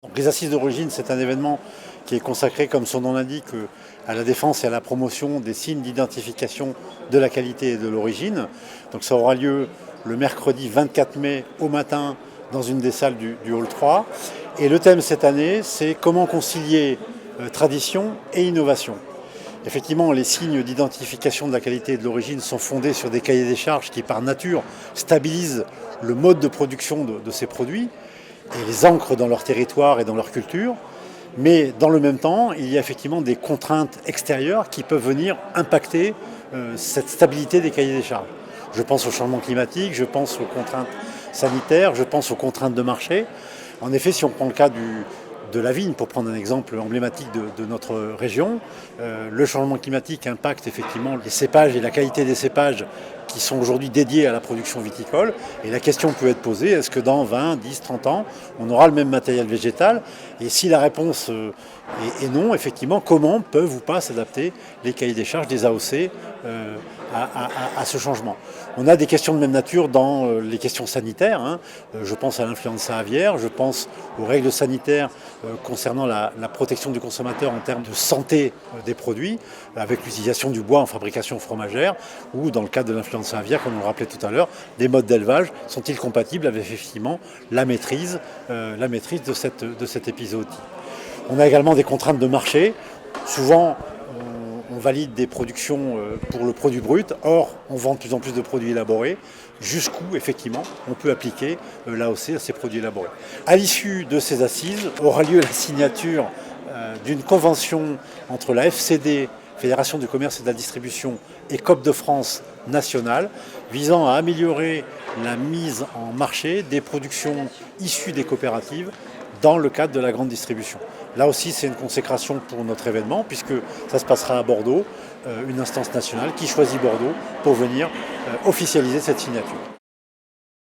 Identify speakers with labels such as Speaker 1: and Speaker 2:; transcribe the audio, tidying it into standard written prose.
Speaker 1: Donc, les Assises d'origine, c'est un événement qui est consacré, comme son nom l'indique, à la défense et à la promotion des signes d'identification de la qualité et de l'origine. Donc ça aura lieu le mercredi 24 mai au matin dans une des salles du Hall 3. Et le thème cette année, c'est comment concilier tradition et innovation. Effectivement, les signes d'identification de la qualité et de l'origine sont fondés sur des cahiers des charges qui, par nature, stabilisent le mode de production de ces produits et les ancrent dans leur territoire et dans leur culture. Mais dans le même temps, il y a effectivement des contraintes extérieures qui peuvent venir impacter cette stabilité des cahiers des charges. Je pense au changement climatique, je pense aux contraintes sanitaires, je pense aux contraintes de marché. En effet, si on prend le cas de la vigne, pour prendre un exemple emblématique de notre région, le changement climatique impacte effectivement les cépages et la qualité des cépages qui sont aujourd'hui dédiés à la production viticole. Et la question peut être posée, est-ce que dans 20, 10, 30 ans, on aura le même matériel végétal? Et si la réponse est non, effectivement, comment peuvent ou pas s'adapter les cahiers des charges des AOC à ce changement? On a des questions de même nature dans les questions sanitaires. Je pense à l'influenza aviaire, je pense aux règles sanitaires concernant la protection du consommateur en termes de santé des produits, avec l'utilisation du bois en fabrication fromagère, ou dans le cadre de l'influenza aviaire, comme on le rappelait tout à l'heure, des modes d'élevage sont-ils compatibles avec effectivement la maîtrise de cet épisode. On a également des contraintes de marché. Souvent, on valide des productions pour le produit brut, or on vend de plus en plus de produits élaborés. Jusqu'où, effectivement, on peut appliquer l'AOC à ces produits élaborés. À l'issue de ces assises, aura lieu la signature d'une convention entre la FCD, Fédération du commerce et de la distribution, et COP de France nationale, visant à améliorer la mise en marché des productions issues des coopératives dans le cadre de la grande distribution. Là aussi, c'est une consécration pour notre événement, puisque ça se passera à Bordeaux, une instance nationale qui choisit Bordeaux pour venir officialiser cette signature.